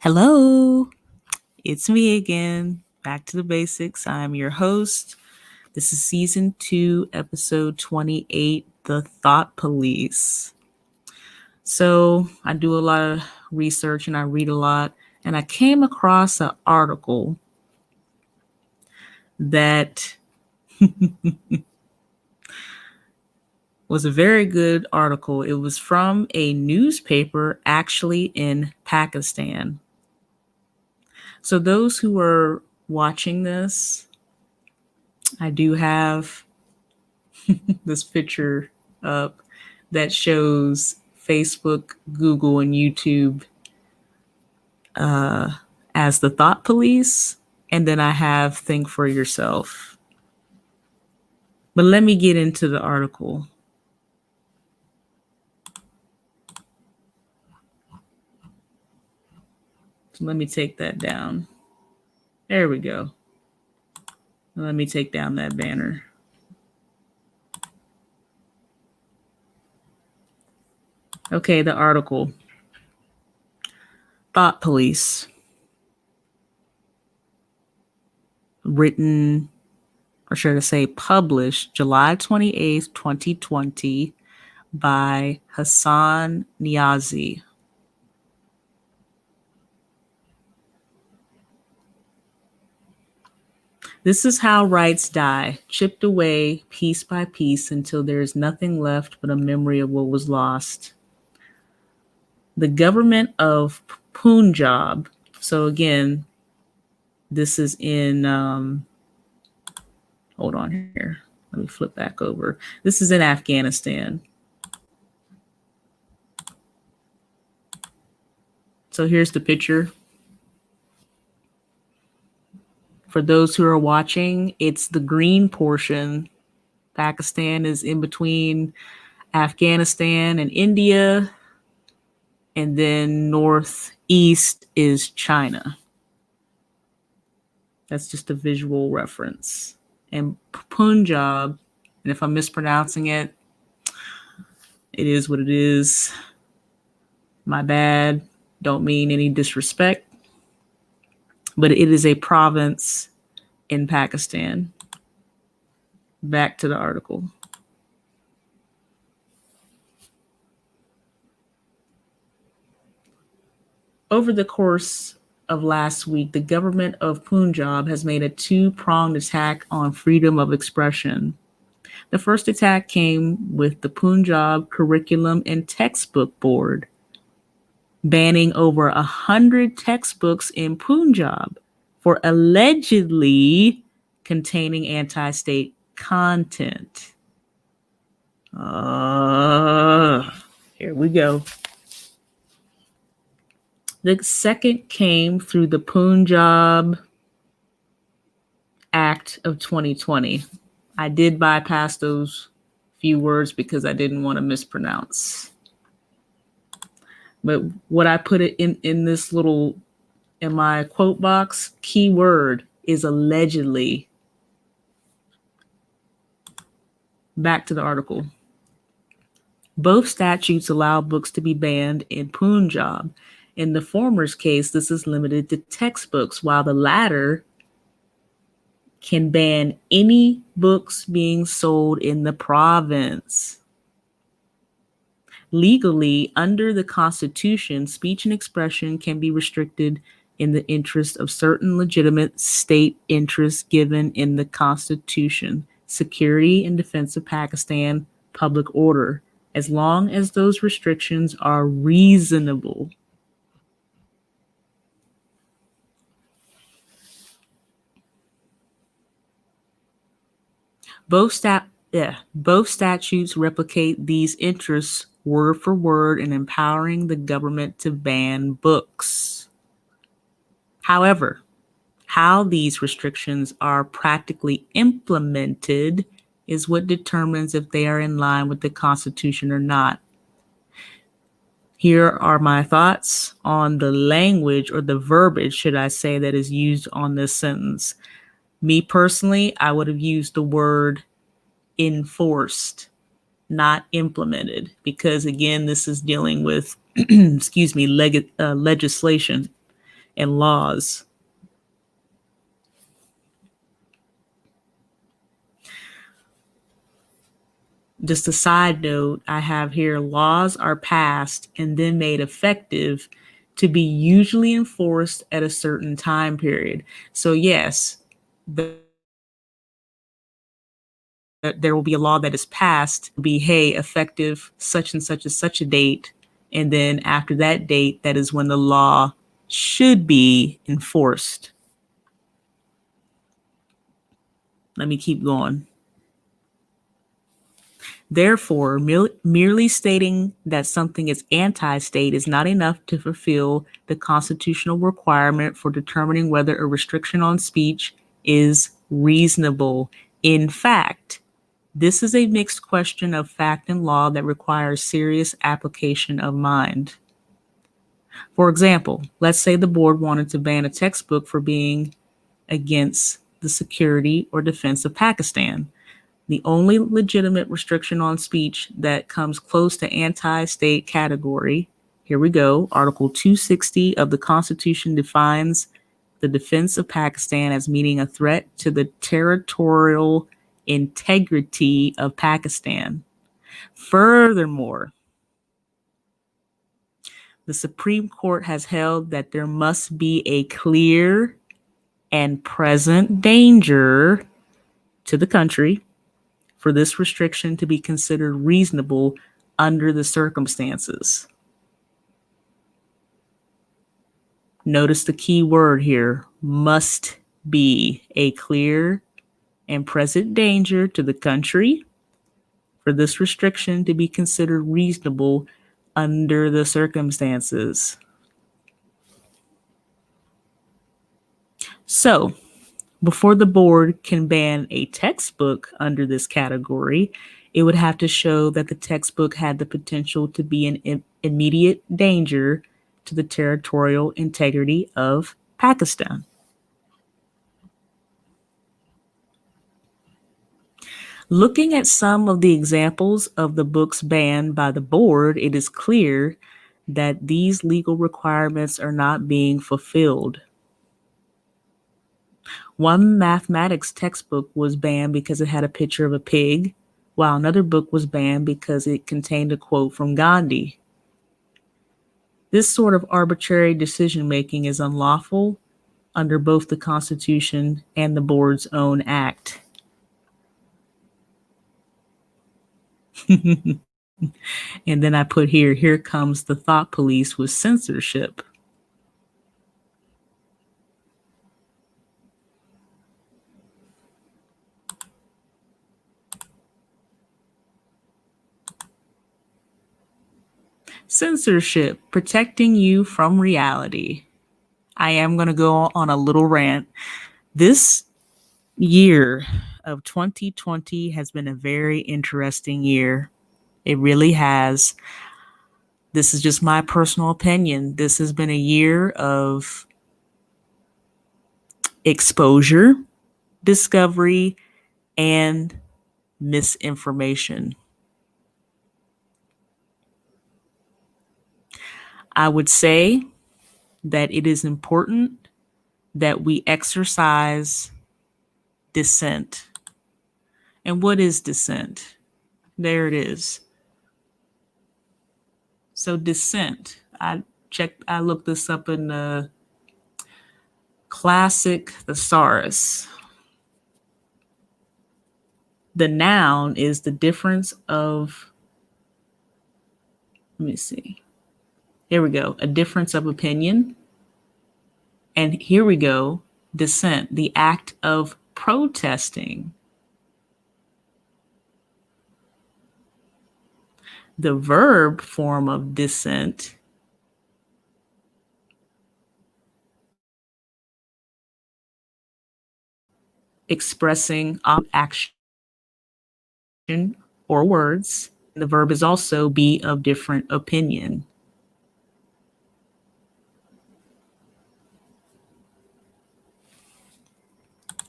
Hello, it's me again. Back to the basics. I'm your host. This is season 2, episode 28, The Thought Police. So I do a lot of research and I read a lot, and I came across an article that was a very good article. It was from a newspaper actually in Pakistan. So those who are watching this, I do have this picture up that shows Facebook, Google, and YouTube as the Thought Police. And then I have Think for Yourself. But let me get into the article. So let me take that down. There we go. Let me take down that banner. Okay, the article. Thought Police. Written, or should I say published, July 28th, 2020 by Hassan Niazi. This is how rights die, chipped away piece by piece until there is nothing left but a memory of what was lost. The government of Punjab, so again, this is in, hold on here, let me flip back over. This is in Afghanistan. So here's the picture. For those who are watching, it's the green portion. Pakistan is in between Afghanistan and India. And then northeast is China. That's just a visual reference. And Punjab, and if I'm mispronouncing it, it is what it is. My bad. Don't mean any disrespect. But it is a province in Pakistan. Back to the article. Over the course of last week, the government of Punjab has made a two-pronged attack on freedom of expression. The first attack came with the Punjab Curriculum and Textbook Board, banning over 100 textbooks in Punjab for allegedly containing anti-state content. Here we go. The second came through the Punjab Act of 2020. I did bypass those few words because I didn't want to mispronounce. But what I put it in this little, in my quote box, keyword is allegedly. Back to the article. Both statutes allow books to be banned in Punjab. In the former's case, this is limited to textbooks, while the latter can ban any books being sold in the province. Legally, under the Constitution, speech and expression can be restricted in the interest of certain legitimate state interests given in the Constitution, security and defense of Pakistan, public order, as long as those restrictions are reasonable. Both statutes replicate these interests word for word in empowering the government to ban books. However, how these restrictions are practically implemented is what determines if they are in line with the Constitution or not. Here are my thoughts on the language, or the verbiage, should I say, that is used on this sentence. Me personally, I would have used the word enforced, not implemented, because again, this is dealing with, legislation. and laws. Just a side note, I have here laws are passed and then made effective to be usually enforced at a certain time period. So yes, there will be a law that is passed, be, hey, effective such and such a date. And then after that date, that is when the law should be enforced. Let me keep going. Therefore, merely stating that something is anti-state is not enough to fulfill the constitutional requirement for determining whether a restriction on speech is reasonable. In fact, this is a mixed question of fact and law that requires serious application of mind. For example, let's say the board wanted to ban a textbook for being against the security or defense of Pakistan. The only legitimate restriction on speech that comes close to anti-state category, here we go, Article 260 of the Constitution defines the defense of Pakistan as meaning a threat to the territorial integrity of Pakistan. Furthermore, the Supreme Court has held that there must be a clear and present danger to the country for this restriction to be considered reasonable under the circumstances. Notice the key word here, must be a clear and present danger to the country for this restriction to be considered reasonable under the circumstances. So, before the board can ban a textbook under this category, it would have to show that the textbook had the potential to be an immediate danger to the territorial integrity of Pakistan. Looking at some of the examples of the books banned by the board, it is clear that these legal requirements are not being fulfilled. One mathematics textbook was banned because it had a picture of a pig, while another book was banned because it contained a quote from Gandhi. This sort of arbitrary decision-making is unlawful under both the Constitution and the board's own act. And then I put here comes the thought police with censorship. Censorship, protecting you from reality. I am going to go on a little rant. This year of 2020 has been a very interesting year. It really has. This is just my personal opinion. This has been a year of exposure, discovery, and misinformation. I would say that it is important that we exercise dissent. And what is dissent? There it is. So dissent, I looked this up in the classic thesaurus. The noun is the difference of, let me see. Here we go. A difference of opinion. And here we go. Dissent, the act of protesting. The verb form of dissent expressing action or words. The verb is also be of different opinion.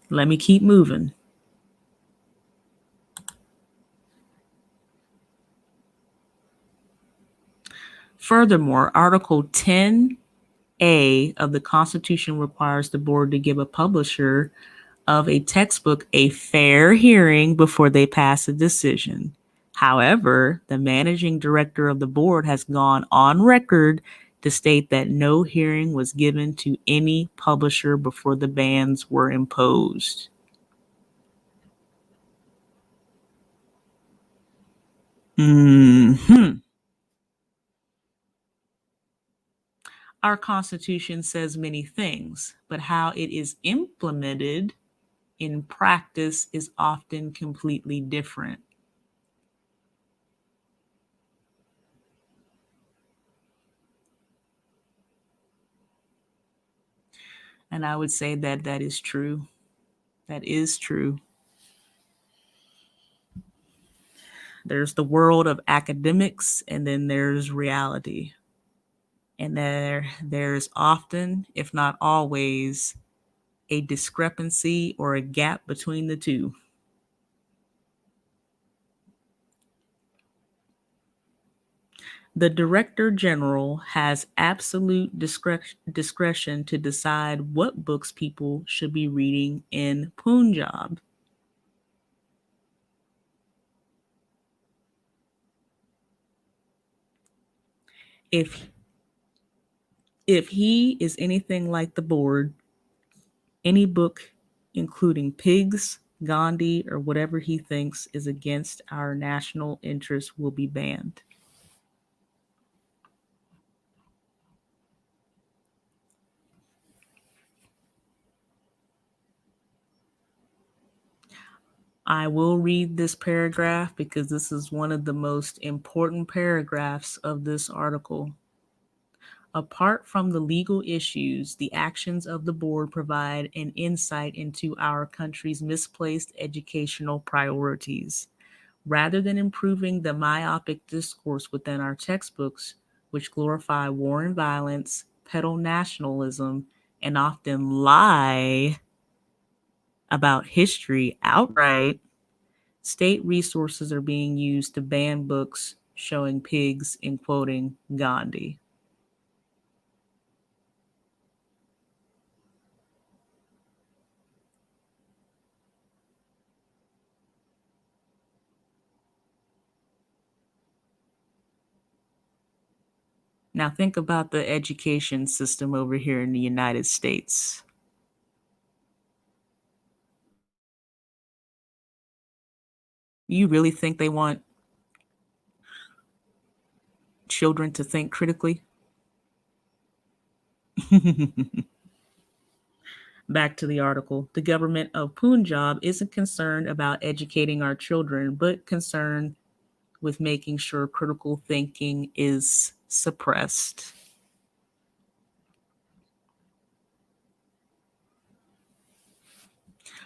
Let me keep moving. Furthermore, Article 10 A of the Constitution requires the board to give a publisher of a textbook a fair hearing before they pass a decision. However, the managing director of the board has gone on record to state that no hearing was given to any publisher before the bans were imposed. Our Constitution says many things, but how it is implemented in practice is often completely different. And I would say that that is true. That is true. There's the world of academics, and then there's reality. And there's often, if not always, a discrepancy or a gap between the two. The Director General has absolute discretion to decide what books people should be reading in Punjab. If if he is anything like the board, any book including pigs, Gandhi, or whatever he thinks is against our national interests will be banned. I will read this paragraph because this is one of the most important paragraphs of this article. Apart from the legal issues, the actions of the board provide an insight into our country's misplaced educational priorities. Rather than improving the myopic discourse within our textbooks, which glorify war and violence, peddle nationalism, and often lie about history outright, state resources are being used to ban books showing pigs and quoting Gandhi. Now, think about the education system over here in the United States. You really think they want children to think critically? Back to the article. The government of Punjab isn't concerned about educating our children, but concerned with making sure critical thinking is suppressed.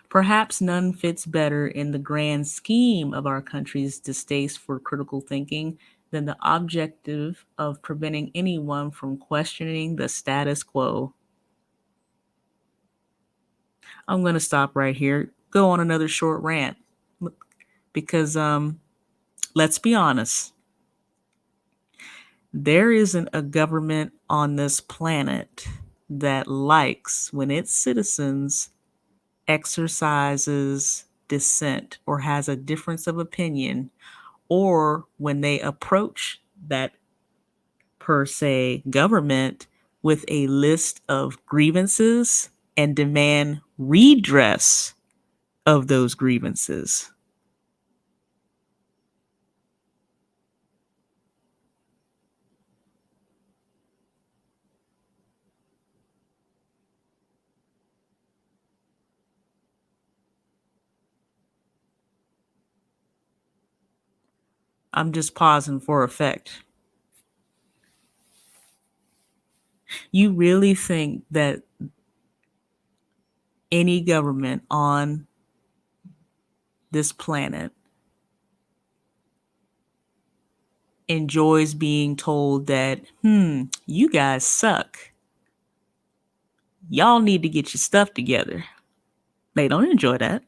Perhaps none fits better in the grand scheme of our country's distaste for critical thinking than the objective of preventing anyone from questioning the status quo. I'm going to stop right here, go on another short rant because let's be honest. There isn't a government on this planet that likes when its citizens exercises dissent or has a difference of opinion, or when they approach that per se government with a list of grievances and demand redress of those grievances. I'm just pausing for effect. You really think that any government on this planet enjoys being told that, you guys suck. Y'all need to get your stuff together. They don't enjoy that.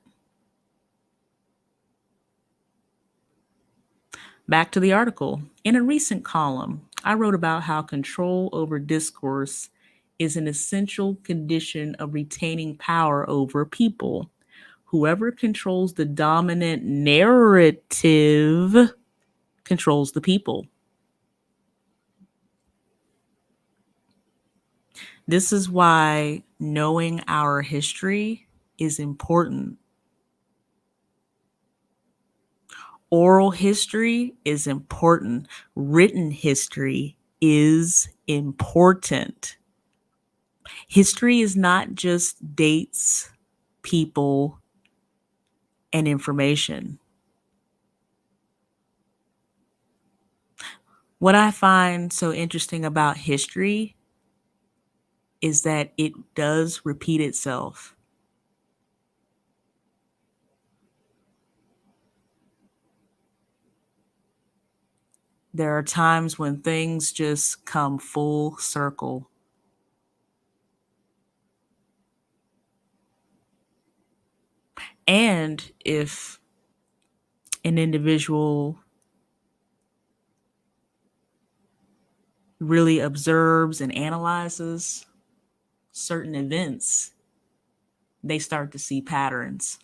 Back to the article. In a recent column, I wrote about how control over discourse is an essential condition of retaining power over people. Whoever controls the dominant narrative controls the people. This is why knowing our history is important. Oral history is important. Written history is important. History is not just dates, people, and information. What I find so interesting about history is that it does repeat itself. There are times when things just come full circle. And if an individual really observes and analyzes certain events, they start to see patterns.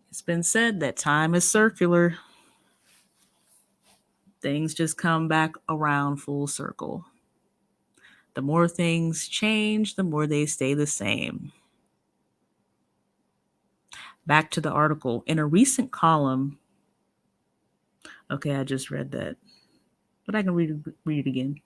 It's been said that time is circular. Things just come back around full circle. The more things change, the more they stay the same. Back to the article. In a recent column, okay, I just read that, but I can read it again.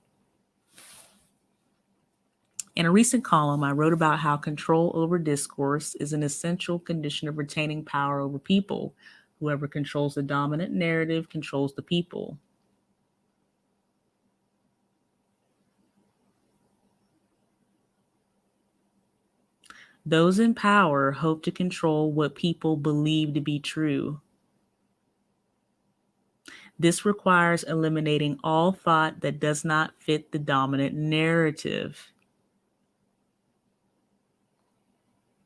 In a recent column, I wrote about how control over discourse is an essential condition of retaining power over people. Whoever controls the dominant narrative controls the people. Those in power hope to control what people believe to be true. This requires eliminating all thought that does not fit the dominant narrative.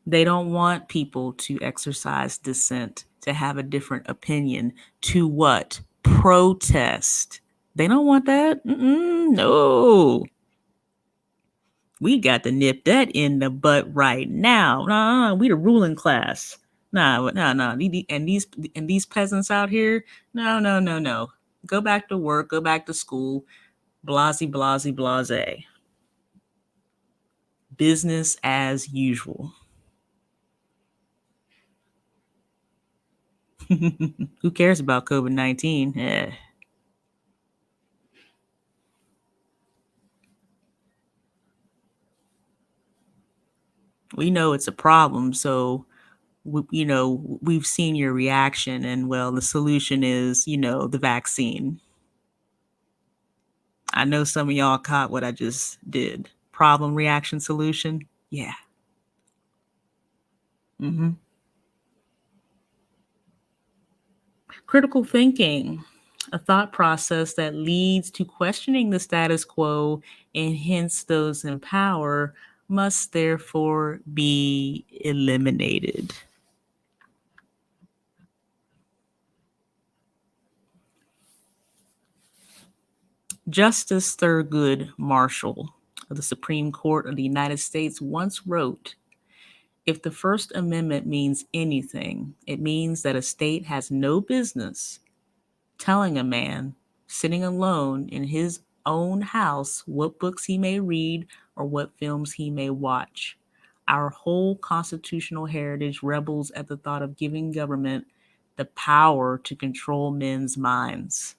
They don't want people to exercise dissent, to have a different opinion, to what? Protest. They don't want that. No. We got to nip that in the butt right now. Nah, we the ruling class. Nah. And these peasants out here, no. Go back to work, go back to school. Blasey, blasey, blase. Business as usual. Who cares about COVID-19? We know it's a problem, so we've seen your reaction, and well, the solution is, the vaccine. I know some of y'all caught what I just did. Problem, reaction, solution. Yeah. Mm-hmm. Critical thinking, a thought process that leads to questioning the status quo and hence those in power, must therefore be eliminated. Justice Thurgood Marshall of the Supreme Court of the United States once wrote, "If the First Amendment means anything, it means that a state has no business telling a man sitting alone in his own house what books he may read or what films he may watch. Our whole constitutional heritage rebels at the thought of giving government the power to control men's minds."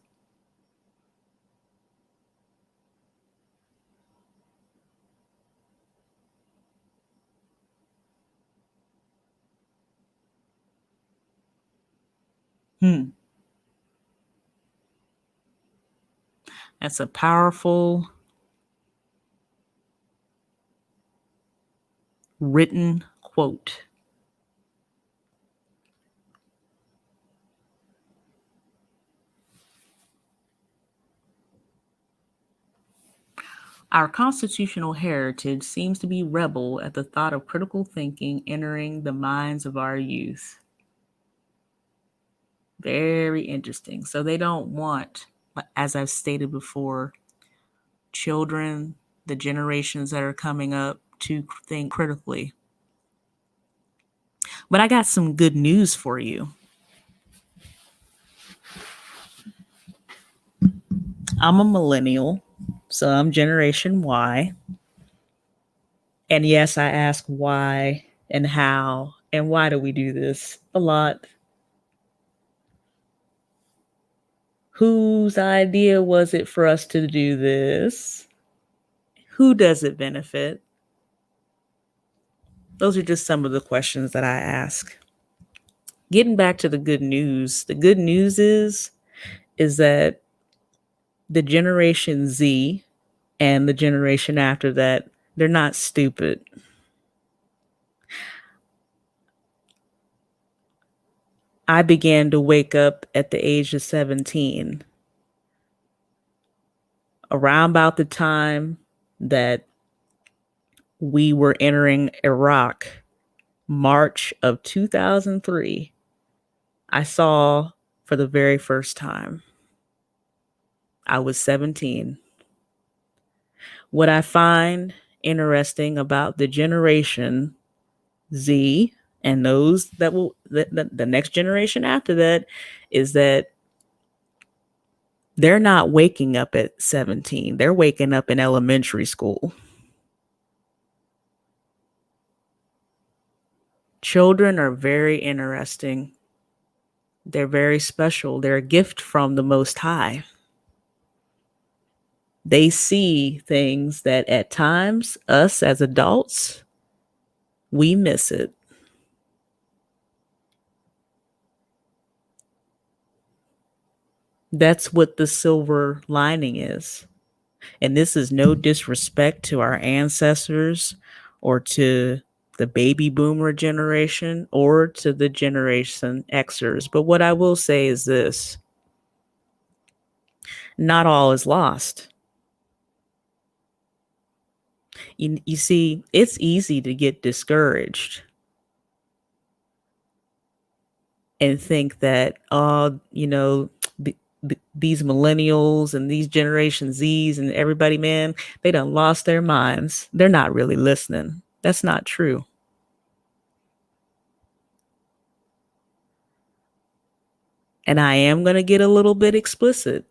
That's a powerful written quote. Our constitutional heritage seems to be rebel at the thought of critical thinking entering the minds of our youth. Very interesting. So they don't want, as I've stated before, children, the generations that are coming up, to think critically. But I got some good news for you. I'm a millennial, so I'm Generation Y. And yes, I ask why and how and why do we do this a lot. Whose idea was it for us to do this? Who does it benefit? Those are just some of the questions that I ask. Getting back to the good news is that the Generation Z and the generation after that, they're not stupid. I began to wake up at the age of 17, around about the time that we were entering Iraq, March of 2003. I saw for the very first time. I was 17. What I find interesting about the Generation Z and those that will, the next generation after that, is that they're not waking up at 17. They're waking up in elementary school. Children are very interesting. They're very special. They're a gift from the Most High. They see things that at times, us as adults, we miss it. That's what the silver lining is. And this is no disrespect to our ancestors or to the baby boomer generation or to the Generation Xers. But what I will say is this: not all is lost. You see, it's easy to get discouraged and think that, these millennials and these Generation Zs and everybody, man, they done lost their minds. They're not really listening. That's not true. And I am going to get a little bit explicit.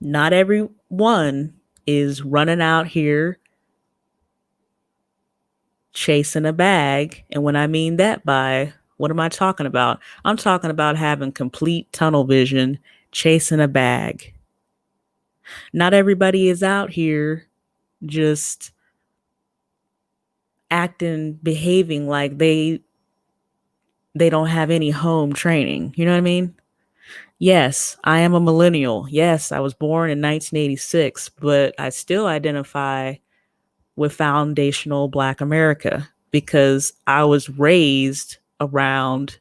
Not everyone is running out here chasing a bag. And when I mean that by, what am I talking about? I'm talking about having complete tunnel vision, chasing a bag. Not everybody is out here just acting, behaving like they don't have any home training. You know what I mean? Yes, I am a millennial. Yes, I was born in 1986, but I still identify with foundational Black America because I was raised around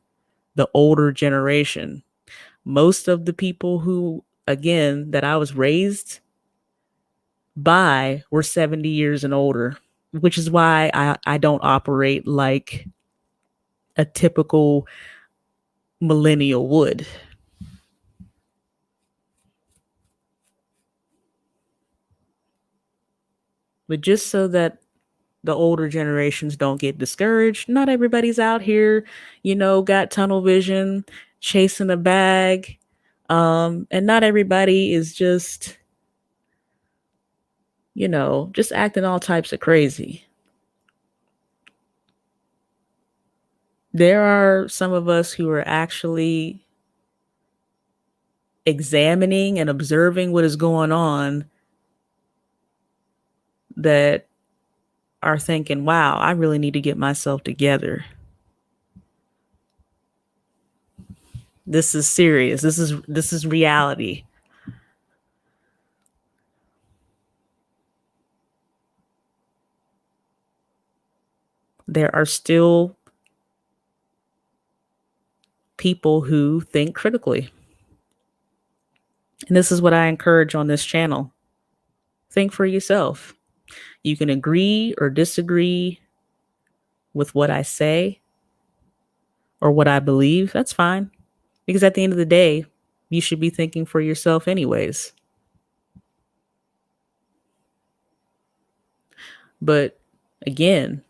the older generation. Most of the people who, again, that I was raised by were 70 years and older, which is why I don't operate like a typical millennial would. But just so that the older generations don't get discouraged, not everybody's out here, got tunnel vision, chasing a bag. And not everybody is just, just acting all types of crazy. There are some of us who are actually examining and observing what is going on that are thinking, wow, I really need to get myself together. This is serious. This is reality. There are still people who think critically. And this is what I encourage on this channel. Think for yourself. You can agree or disagree with what I say or what I believe. That's fine. Because at the end of the day, you should be thinking for yourself anyways. But again,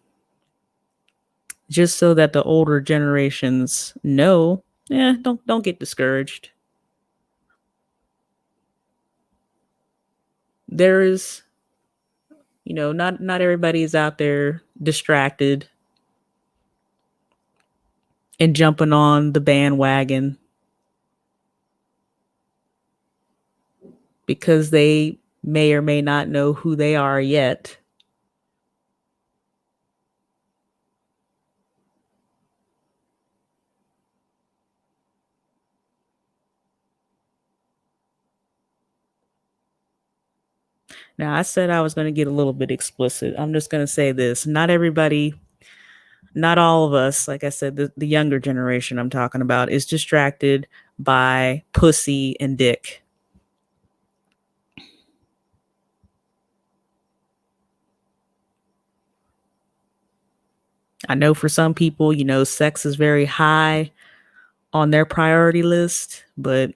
just so that the older generations know, don't get discouraged. There is, not everybody is out there distracted and jumping on the bandwagon because they may or may not know who they are yet. Now, I said I was going to get a little bit explicit. I'm just going to say this. Not everybody, not all of us, like I said, the younger generation I'm talking about is distracted by pussy and dick. I know for some people, sex is very high on their priority list, but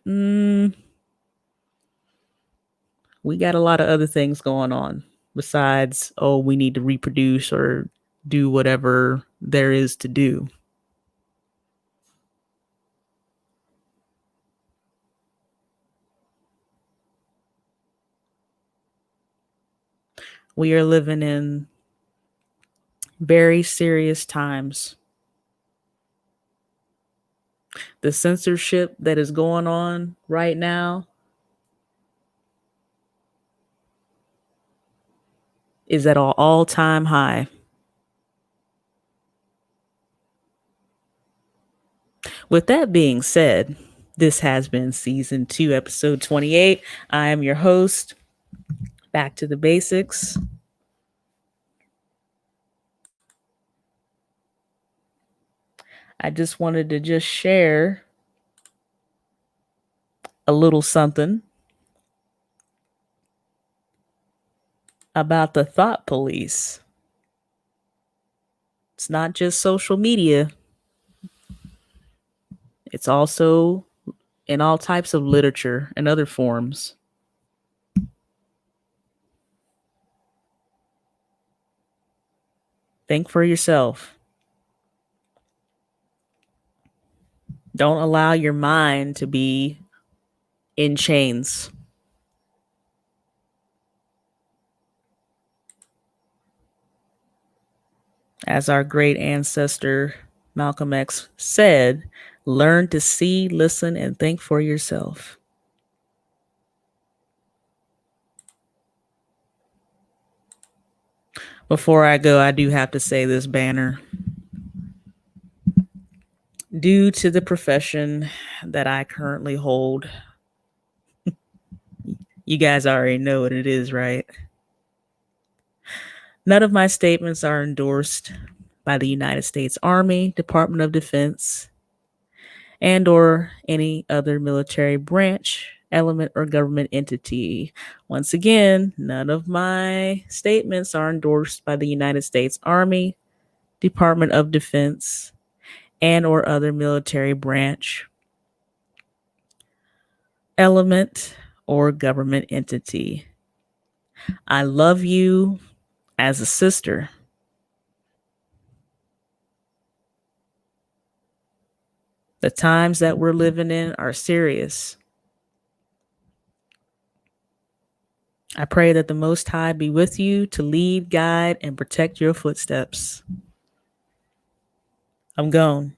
we got a lot of other things going on besides, oh, we need to reproduce or do whatever there is to do. We are living in very serious times. The censorship that is going on right now is at an all-time high. With that being said, this has been season 2, episode 28. I am your host. Back to the basics. I just wanted to just share a little something about the Thought Police. It's not just social media. It's also in all types of literature and other forms. Think for yourself. Don't allow your mind to be in chains. As our great ancestor Malcolm X said, learn to see, listen, and think for yourself. Before I go, I do have to say this banner. Due to the profession that I currently hold, you guys already know what it is, right? None of my statements are endorsed by the United States Army, Department of Defense, and or any other military branch, element, or government entity. Once again, none of my statements are endorsed by the United States Army, Department of Defense, and or other military branch, element, or government entity. I love you as a sister. The times that we're living in are serious. I pray that the Most High be with you to lead, guide, and protect your footsteps. I'm gone.